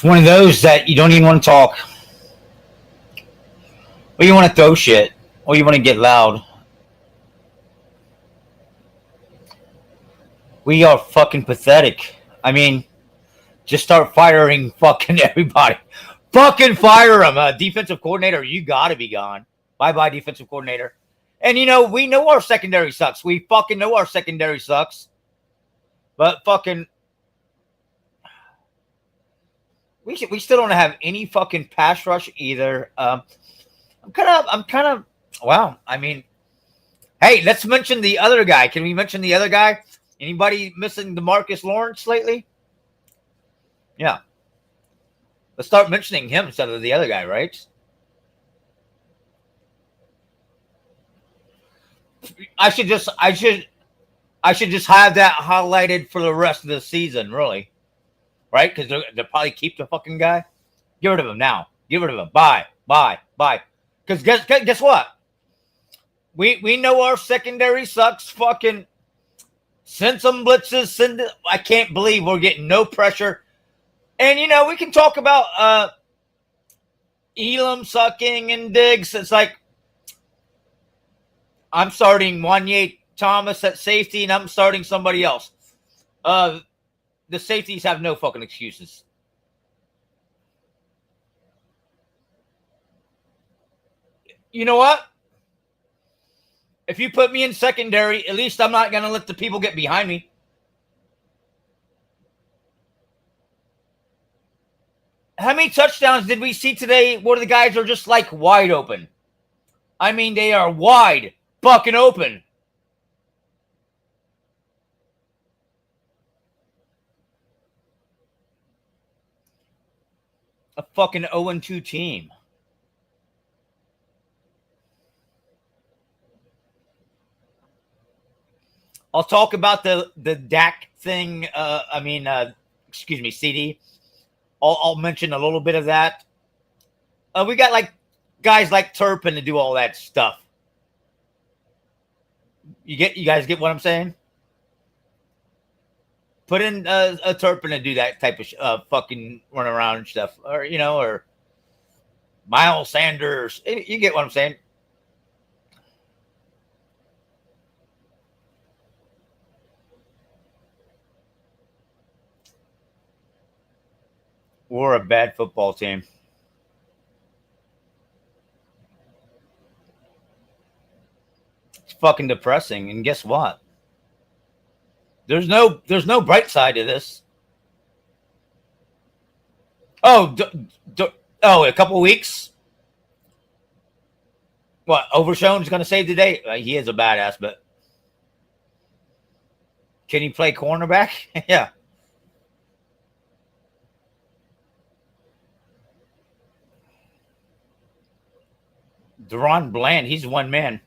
It's one of those that you don't even want to talk. Or you want to throw shit. Or you want to get loud. We are fucking pathetic. I mean, just start firing fucking everybody. Fucking fire them. Defensive coordinator, you gotta be gone. Bye-bye, defensive coordinator. And, we know our secondary sucks. We fucking know our secondary sucks. But fucking... We still don't have any fucking pass rush either. I'm kind of... Wow. I mean... Hey, let's mention the other guy. Can we mention the other guy? Anybody missing DeMarcus Lawrence lately? Yeah. Let's start mentioning him instead of the other guy, right? I should just have that highlighted for the rest of the season, really. Right? Because they'll probably keep the fucking guy. Get rid of him now. Get rid of him. Bye. Because guess what? We know our secondary sucks. Fucking send some blitzes. I can't believe we're getting no pressure. And, we can talk about Elam sucking and Diggs. It's like, I'm starting Wanye Thomas at safety, and I'm starting somebody else. The safeties have no fucking excuses. You know what? If you put me in secondary, at least I'm not going to let the people get behind me. How many touchdowns did we see today where the guys are just like wide open? I mean, they are wide fucking open. A fucking 0-2 team. I'll talk about the Dak thing. Excuse me, CD. I'll mention a little bit of that. We got like guys like Turpin to do all that stuff. You guys get what I'm saying? Put in a Turpin to do that type of fucking run around and stuff, or Miles Sanders. You get what I'm saying? We're a bad football team. It's fucking depressing. And guess what? There's no bright side to this. Oh, a couple weeks. What? Overshown's going to save the day. He is a badass, but can he play cornerback? Yeah. Deron Bland, he's one man.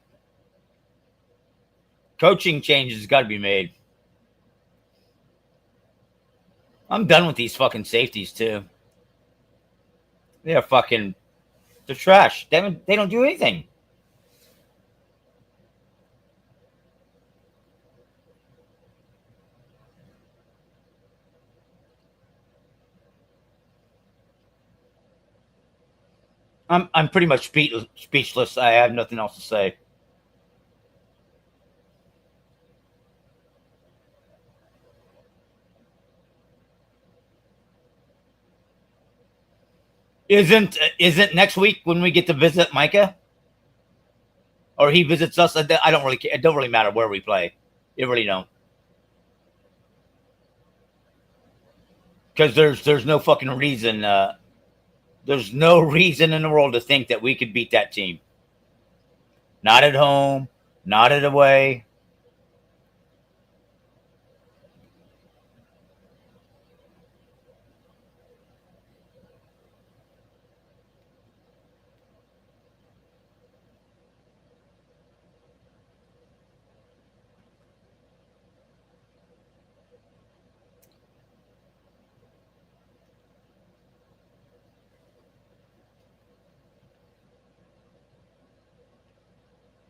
Coaching changes got to be made. I'm done with these fucking safeties too. They're trash. They don't do anything. I'm pretty much speechless. I have nothing else to say. Isn't next week when we get to visit Micah, or he visits us? I don't really care. It don't really matter where we play. It really don't, because there's no fucking reason. There's no reason in the world to think that we could beat that team. Not at home, not at away.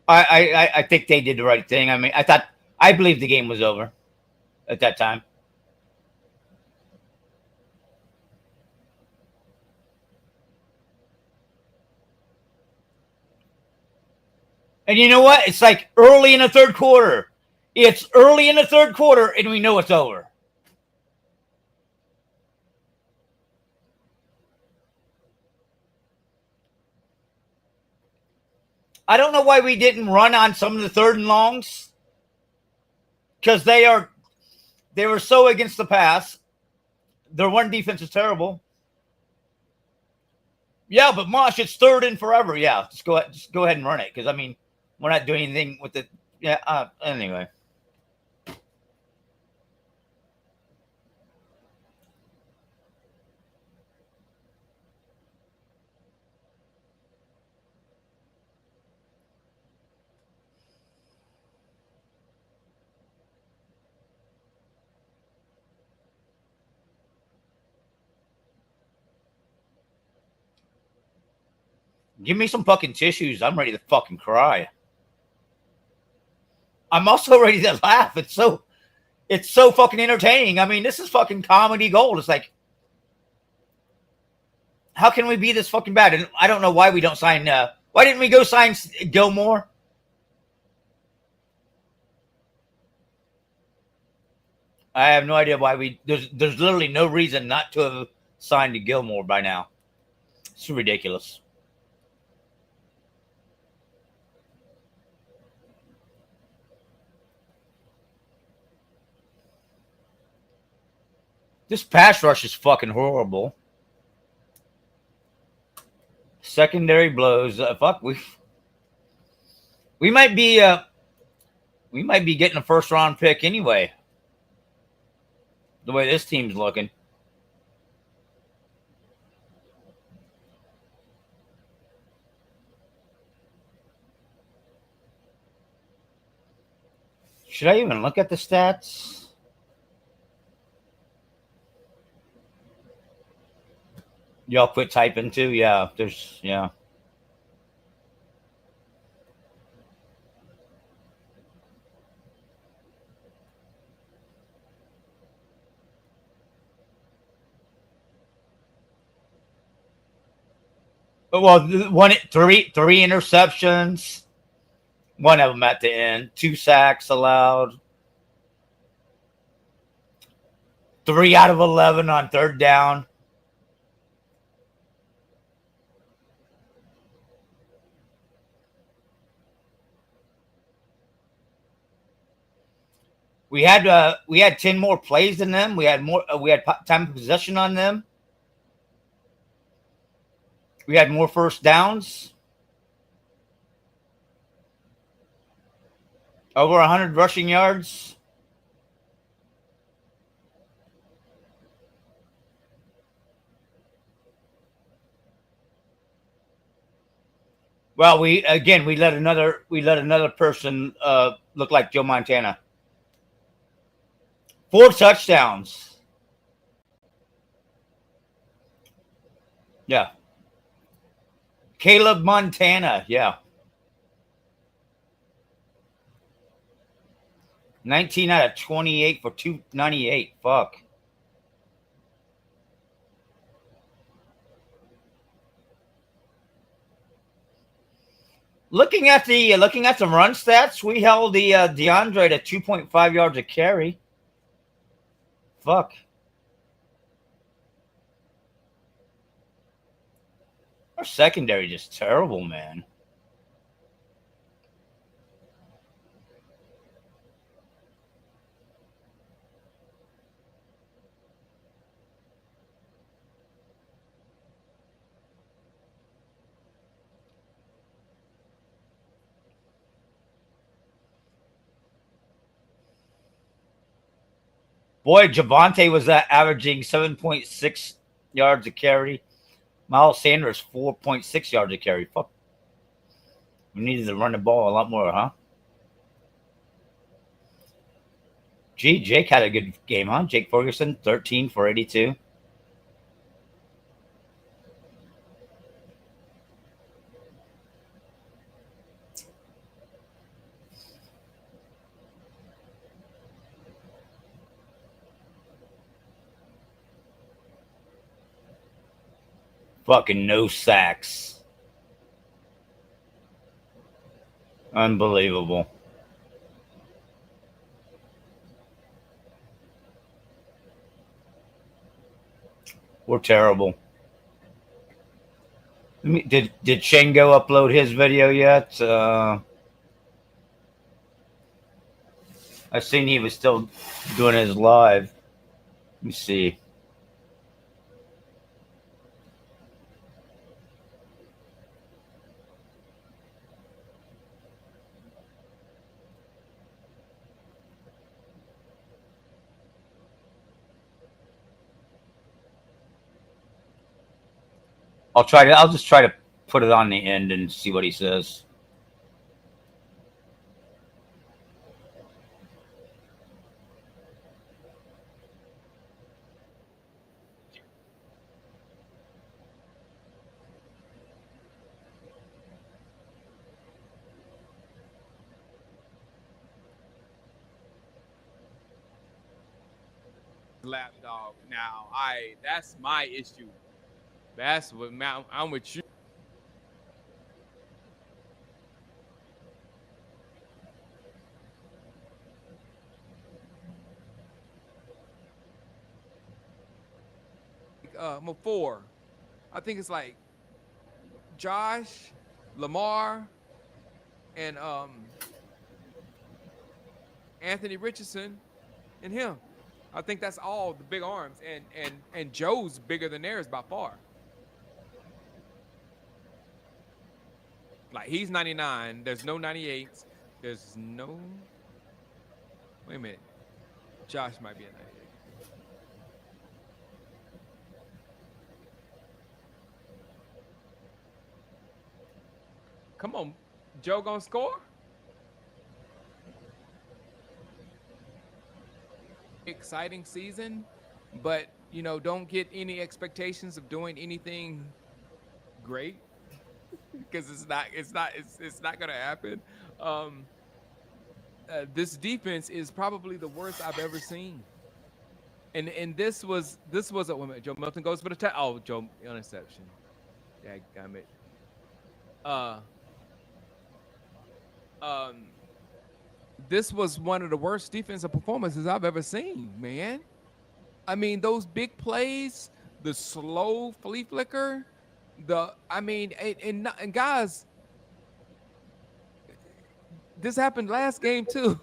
I think they did the right thing. I mean, I believe the game was over at that time. And you know what? It's like early in the third quarter. It's early in the third quarter, and we know it's over. I don't know why we didn't run on some of the third and longs, because they were so against the pass. Their run defense is terrible. Yeah, but Mosh, it's third and forever. Yeah, just go ahead and run it, because I mean, we're not doing anything with it. Yeah. Anyway. Give me some fucking tissues. I'm ready to fucking cry. I'm also ready to laugh. It's so fucking entertaining. I mean, this is fucking comedy gold. It's like, how can we be this fucking bad? And I don't know why we don't sign. Why didn't we go sign Gilmore? I have no idea why we. There's literally no reason not to have signed to Gilmore by now. It's ridiculous. This pass rush is fucking horrible. Secondary blows. Fuck, we might be getting a first round pick anyway. The way this team's looking. Should I even look at the stats? Y'all quit typing too? Yeah, yeah. Well, three interceptions. One of them at the end. 2 sacks allowed. 3 out of 11 on third down. We had 10 more plays than them. We had time of possession on them. We had more first downs. Over 100 rushing yards. Well, we let another person look like Joe Montana. 4 touchdowns. Yeah. Caleb Montana, yeah. 19 out of 28 for 298. Fuck. Looking at the run stats, we held the DeAndre to 2.5 yards a carry. Fuck. Our secondary just terrible, man. Boy, Javonte was averaging 7.6 yards a carry. Miles Sanders, 4.6 yards a carry. Fuck. We needed to run the ball a lot more, huh? Gee, Jake had a good game, huh? Jake Ferguson, 13 for 82. Fucking no sacks. Unbelievable. We're terrible. Did Shango upload his video yet? I seen he was still doing his live. Let me see. I'll just try to put it on the end and see what he says. Lapdog. Now, that's my issue. That's what I'm with you. I'm a 4. I think it's like Josh, Lamar, and Anthony Richardson, and him. I think that's all the big arms, and Joe's bigger than theirs by far. Like he's 99. There's no 98s. There's no. Wait a minute. Josh might be a 98. Come on, Joe gonna score? Exciting season, but don't get any expectations of doing anything great because it's not gonna happen. This defense is probably the worst I've ever seen, and this was a Joe Milton goes for the Joe interception. Dadgummit. This was one of the worst defensive performances I've ever seen, man. I mean, those big plays, the slow flea flicker, and guys, this happened last game too.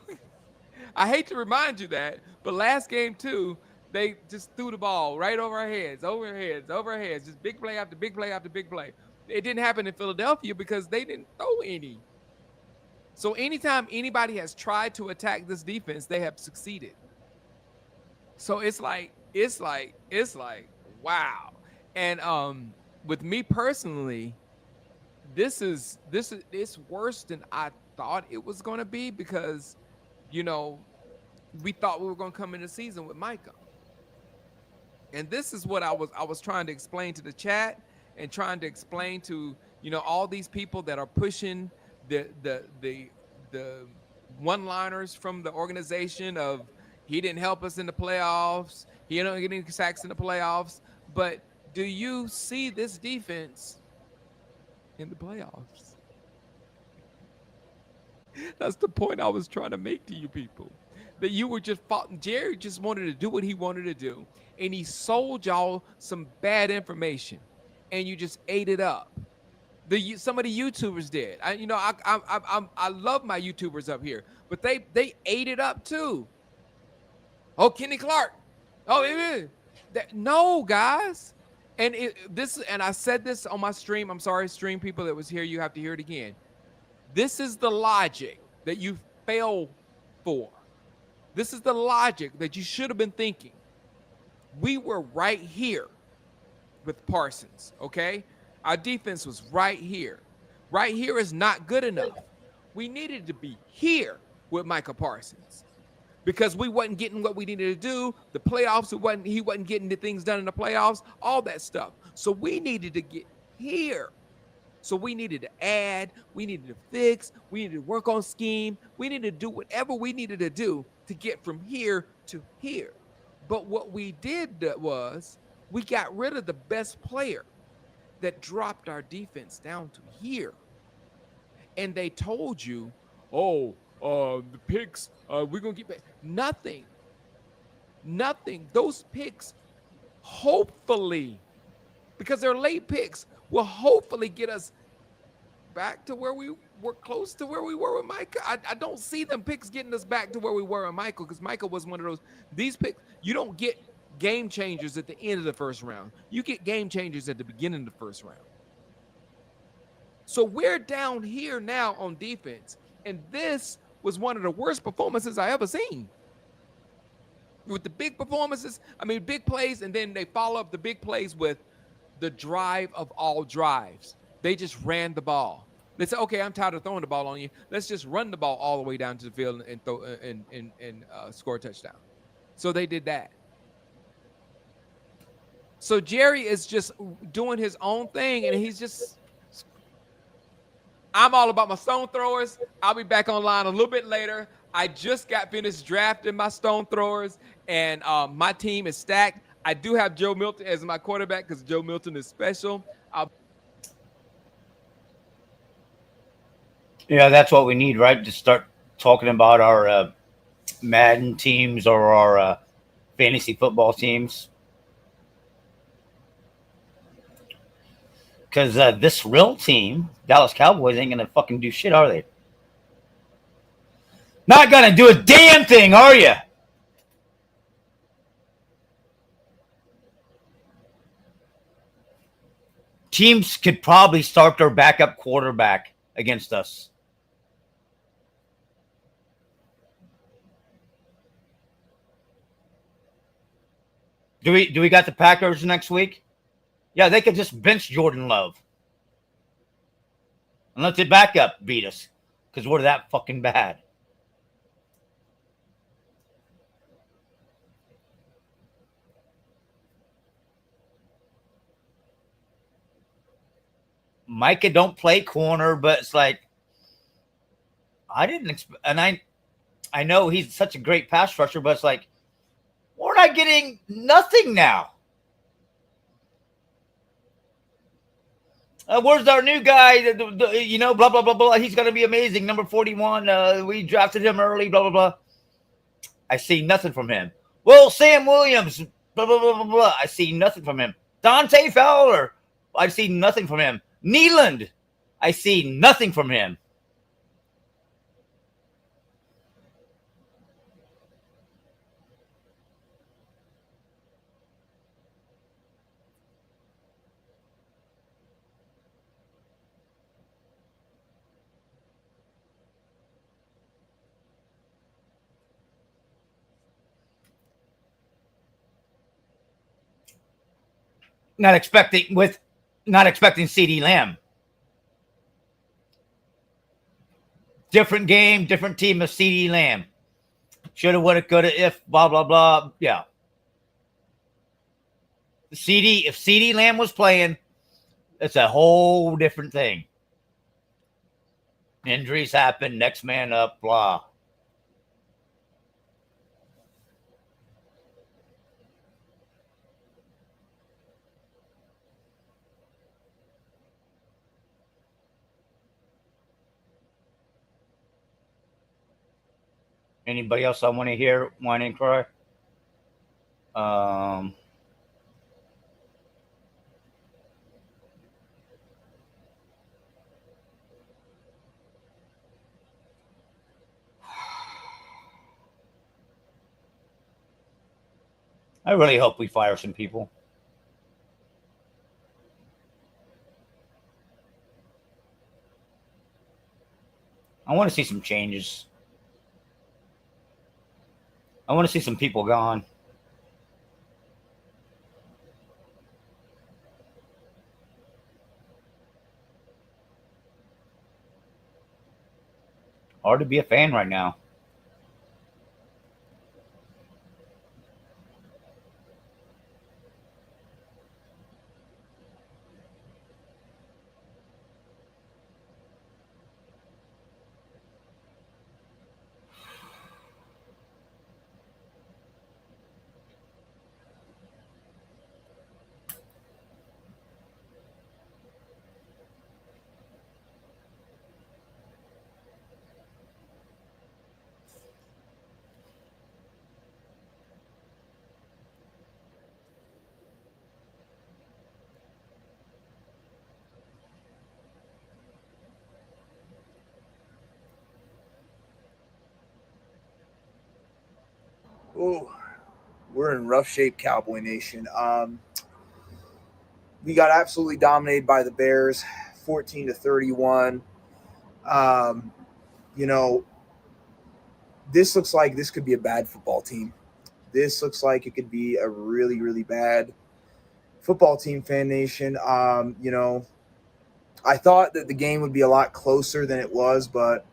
I hate to remind you that, but last game too, they just threw the ball right over our heads, just big play after big play after big play. It didn't happen in Philadelphia because they didn't throw any. So anytime anybody has tried to attack this defense, they have succeeded. So it's like, wow. And with me personally, it's worse than I thought it was going to be because, we thought we were going to come in the season with Micah. And this is what I was trying to explain to the chat and trying to explain to, all these people that are pushing the one-liners from the organization of he didn't help us in the playoffs, he didn't get any sacks in the playoffs. But do you see this defense in the playoffs? That's the point I was trying to make to you people. That you were just Jerry just wanted to do what he wanted to do, and he sold y'all some bad information, and you just ate it up. Some of the YouTubers did. I love my YouTubers up here, but they ate it up too. Oh, Kenny Clark. Oh, no, guys. And I said this on my stream. I'm sorry, stream people that was here. You have to hear it again. This is the logic that you fell for. This is the logic that you should have been thinking. We were right here with Parsons, okay? Our defense was right here. Right here is not good enough. We needed to be here with Micah Parsons because we wasn't getting what we needed to do. The playoffs, he wasn't getting the things done in the playoffs, all that stuff. So we needed to get here. So we needed to add, we needed to fix, we needed to work on scheme. We needed to do whatever we needed to do to get from here to here. But what we did was we got rid of the best player that dropped our defense down to here. And they told you the picks, we're gonna get back. Nothing. Those picks, hopefully, because they're late picks, will hopefully get us back to where we were, close to where we were with Michael. I don't see them picks getting us back to where we were with Michael, because Michael was one of those. These picks, you don't get game changers at the end of the first round. You get game changers at the beginning of the first round. So we're down here now on defense, and this was one of the worst performances I ever seen. With the big performances, big plays, and then they follow up the big plays with the drive of all drives. They just ran the ball. They said, "Okay, I'm tired of throwing the ball on you. Let's just run the ball all the way down to the field and throw and score a touchdown." So they did that. So Jerry is just doing his own thing, and he's just. I'm all about my stone throwers. I'll be back online a little bit later. I just got finished drafting my stone throwers, and my team is stacked. I do have Joe Milton as my quarterback because Joe Milton is special. Yeah, that's what we need, right? To start talking about our Madden teams or our fantasy football teams. Because this real team, Dallas Cowboys, ain't going to fucking do shit, are they? Not going to do a damn thing, are you? Teams could probably start their backup quarterback against us. Do we got the Packers next week? Yeah, they could just bench Jordan Love. And let the backup beat us. Because we're that fucking bad. Micah don't play corner, but it's like I didn't expect, and I know he's such a great pass rusher, but it's like we're not getting nothing now. Where's our new guy? Blah blah blah blah. He's gonna be amazing. Number 41. We drafted him early. Blah blah blah. I see nothing from him. Well, Sam Williams. Blah blah blah blah blah. I see nothing from him. Dante Fowler. I see nothing from him. Nealand. I see nothing from him. Not expecting CeeDee Lamb. Different game, different team of CeeDee Lamb. Shoulda, woulda, coulda, if, blah, blah, blah. Yeah. If CeeDee Lamb was playing, it's a whole different thing. Injuries happen, next man up, blah. Anybody else I want to hear whine and cry? I really hope we fire some people. I want to see some changes. I want to see some people gone. Hard to be a fan right now. Oh, we're in rough shape, Cowboy Nation. We got absolutely dominated by the Bears, 14-31. Um, you know, this looks like this could be a bad football team. This looks like it could be a really, really bad football team, Fan Nation. I thought that the game would be a lot closer than it was, but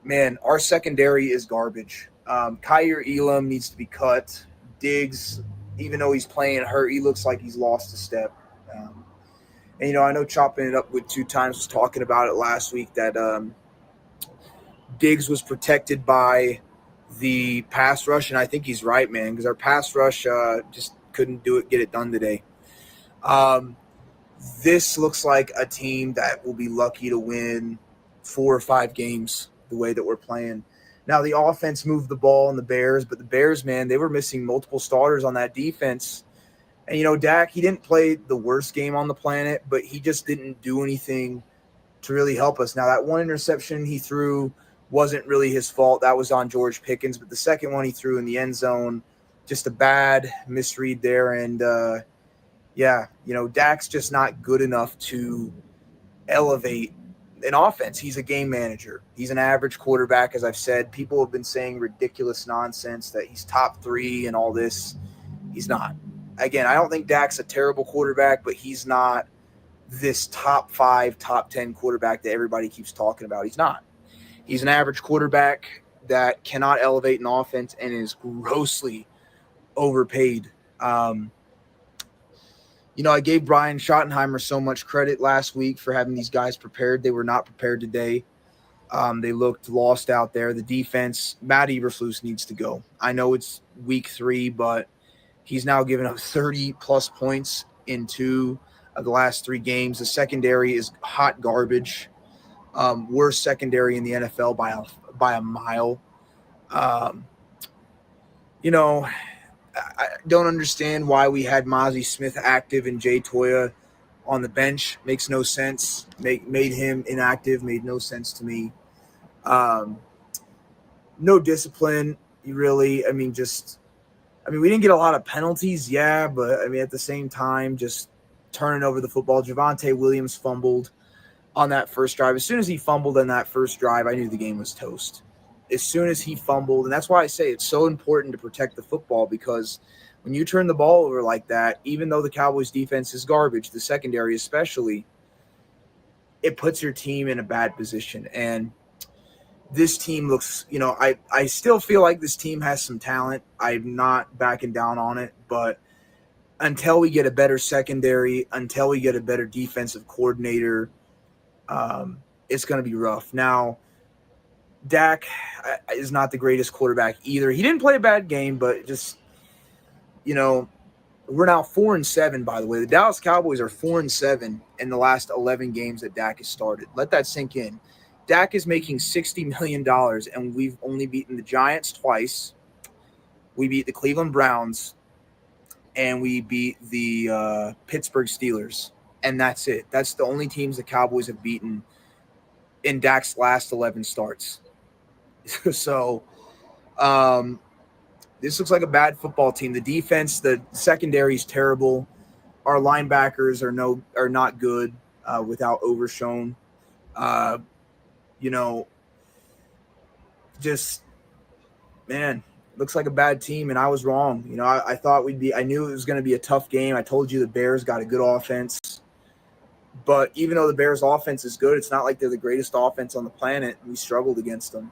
man, our secondary is garbage. Kyer Elam needs to be cut. Diggs, even though he's playing hurt, he looks like he's lost a step. And I know chopping it up with 2 times was talking about it last week that Diggs was protected by the pass rush, and I think he's right, man, because our pass rush just couldn't get it done today. This looks like a team that will be lucky to win 4 or 5 games the way that we're playing. Now, the offense moved the ball in the Bears, but the Bears, man, they were missing multiple starters on that defense. And, Dak, he didn't play the worst game on the planet, but he just didn't do anything to really help us. Now, that one interception he threw wasn't really his fault. That was on George Pickens. But the second one he threw in the end zone, just a bad misread there. And, Dak's just not good enough to elevate an offense. He's a game manager. He's an average quarterback, as I've said. People have been saying ridiculous nonsense that he's top 3 and all this. He's not. Again, I don't think Dak's a terrible quarterback, but he's not this top 5, top 10 quarterback that everybody keeps talking about. He's not. He's an average quarterback that cannot elevate an offense and is grossly overpaid. I gave Brian Schottenheimer so much credit last week for having these guys prepared. They were not prepared today. They looked lost out there. The defense, Matt Eberflus needs to go. I know it's week 3, but he's now given up 30-plus points in 2 of the last 3 games. The secondary is hot garbage. Worst secondary in the NFL by a mile. I don't understand why we had Mozzie Smith active and Jay Toya on the bench. Makes no sense. Made him inactive. Made no sense to me. No discipline, really. We didn't get a lot of penalties, yeah, but, at the same time, just turning over the football. Javonte Williams fumbled on that first drive. As soon as he fumbled on that first drive, I knew the game was toast. As soon as he fumbled, and that's why I say it's so important to protect the football, because when you turn the ball over like that, even though the Cowboys defense is garbage, the secondary especially, it puts your team in a bad position. And this team looks, I still feel like this team has some talent. I'm not backing down on it, but until we get a better secondary, until we get a better defensive coordinator, it's going to be rough. Now, Dak is not the greatest quarterback either. He didn't play a bad game, but just, we're now 4-7, by the way. The Dallas Cowboys are 4-7 in the last 11 games that Dak has started. Let that sink in. Dak is making $60 million, and we've only beaten the Giants twice. We beat the Cleveland Browns, and we beat the Pittsburgh Steelers, and that's it. That's the only teams the Cowboys have beaten in Dak's last 11 starts. So this looks like a bad football team. The defense, the secondary is terrible. Our linebackers are not good without Overshown. Just, man, looks like a bad team, and I was wrong. I thought I knew it was going to be a tough game. I told you the Bears got a good offense. But even though the Bears' offense is good, it's not like they're the greatest offense on the planet. We struggled against them.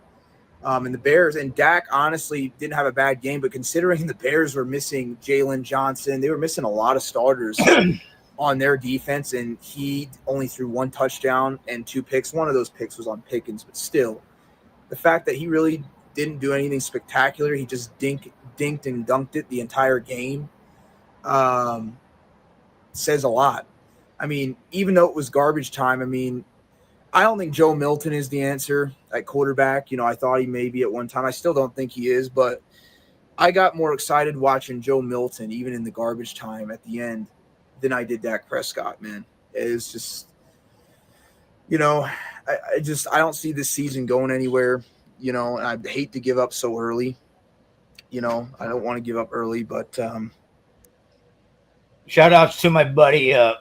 And the Bears, and Dak honestly didn't have a bad game, but considering the Bears were missing Jalen Johnson, they were missing a lot of starters on their defense, and he only threw 1 touchdown and 2 picks. One of those picks was on Pickens, but still, the fact that he really didn't do anything spectacular, he just dinked and dunked it the entire game, says a lot. Even though it was garbage time, I don't think Joe Milton is the answer at quarterback. I thought he may be at one time. I still don't think he is, but I got more excited watching Joe Milton, even in the garbage time at the end, than I did Dak Prescott, man. It's just, I don't see this season going anywhere, and I hate to give up so early. You know, I don't want to give up early, but shout outs to my buddy Dallas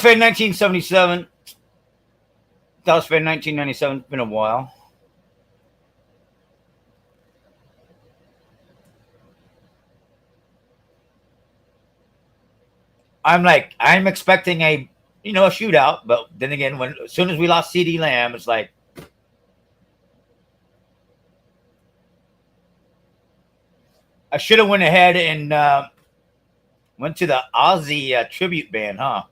fan 1977. Dallas fan 1997. It's been a while. I'm expecting a shootout, but then again, as soon as we lost CD Lamb, it's like I should have went ahead and went to the Ozzy tribute band, huh?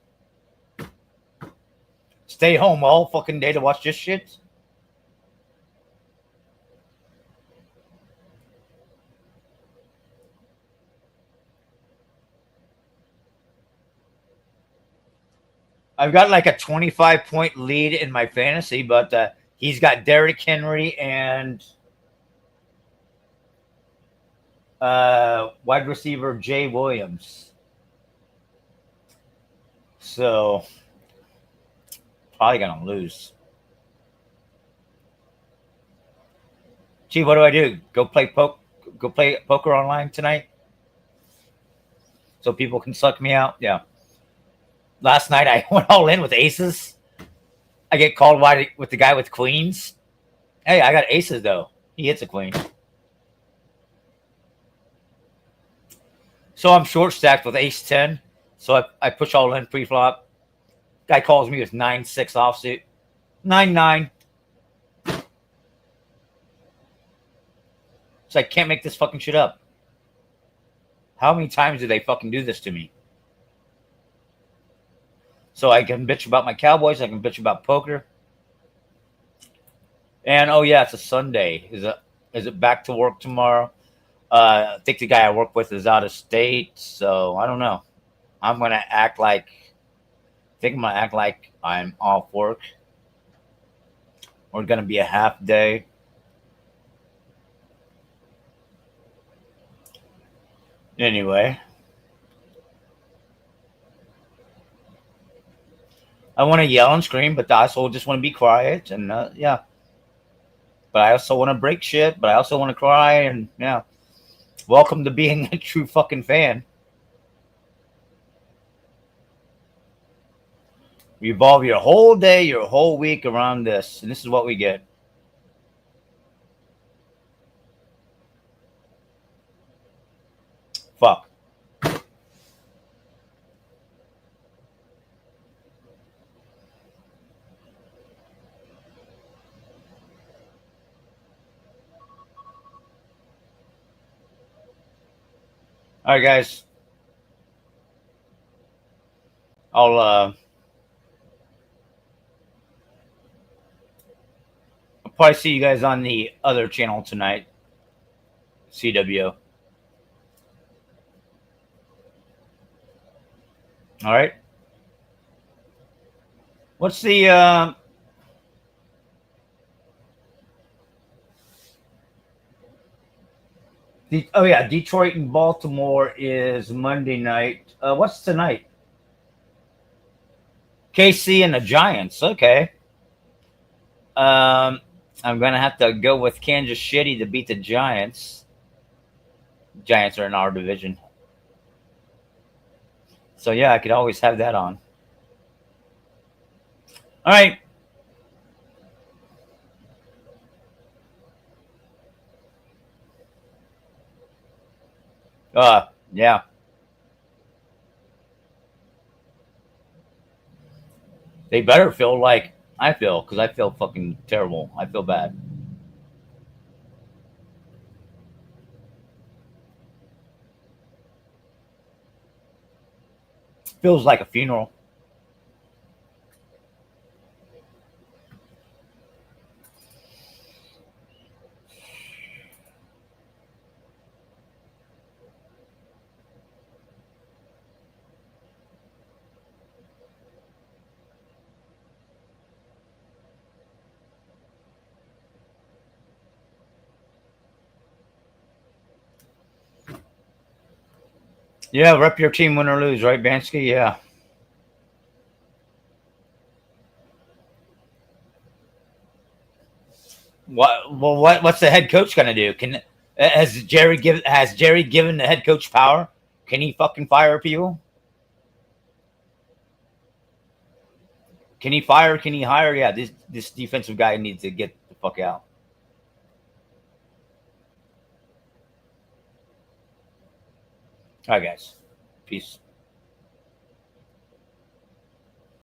Stay home all fucking day to watch this shit. I've got like a 25-point lead in my fantasy, but he's got Derrick Henry and wide receiver Jay Williams. So probably gonna lose. Gee, what do I do? Go play poker online tonight, so people can suck me out. Yeah. Last night I went all in with aces. I get called with the guy with queens. Hey, I got aces though. He hits a queen. So I'm short stacked with ace 10. So I push all in pre-flop. Guy calls me with 9-6 offsuit. 9-9. So I can't make this fucking shit up. How many times do they fucking do this to me? So I can bitch about my Cowboys. I can bitch about poker. And oh yeah, it's a Sunday. Is it back to work tomorrow? I think the guy I work with is out of state, so I don't know. I'm gonna act like I'm off work. Or gonna be a half day. Anyway. I want to yell and scream, but I also just want to be quiet. And yeah. But I also want to break shit, but I also want to cry. And yeah. Welcome to being a true fucking fan. Revolve your whole day, your whole week around this. And this is what we get. Fuck. All right, guys. I'll probably see you guys on the other channel tonight. CW. All right. What's the oh yeah, Detroit and Baltimore is Monday night. What's tonight? KC and the Giants. Okay. I'm gonna have to go with Kansas City to beat the Giants. Giants are in our division. So yeah, I could always have that on. All right. Yeah. They better feel like I feel, because I feel fucking terrible. I feel bad. Feels like a funeral. Yeah, rep your team, win or lose, right, Bansky? Yeah. What's the head coach going to do? Has Jerry given the head coach power? Can he fucking fire people? Can he fire? Can he hire? Yeah, this defensive guy needs to get the fuck out. All right, guys. Peace.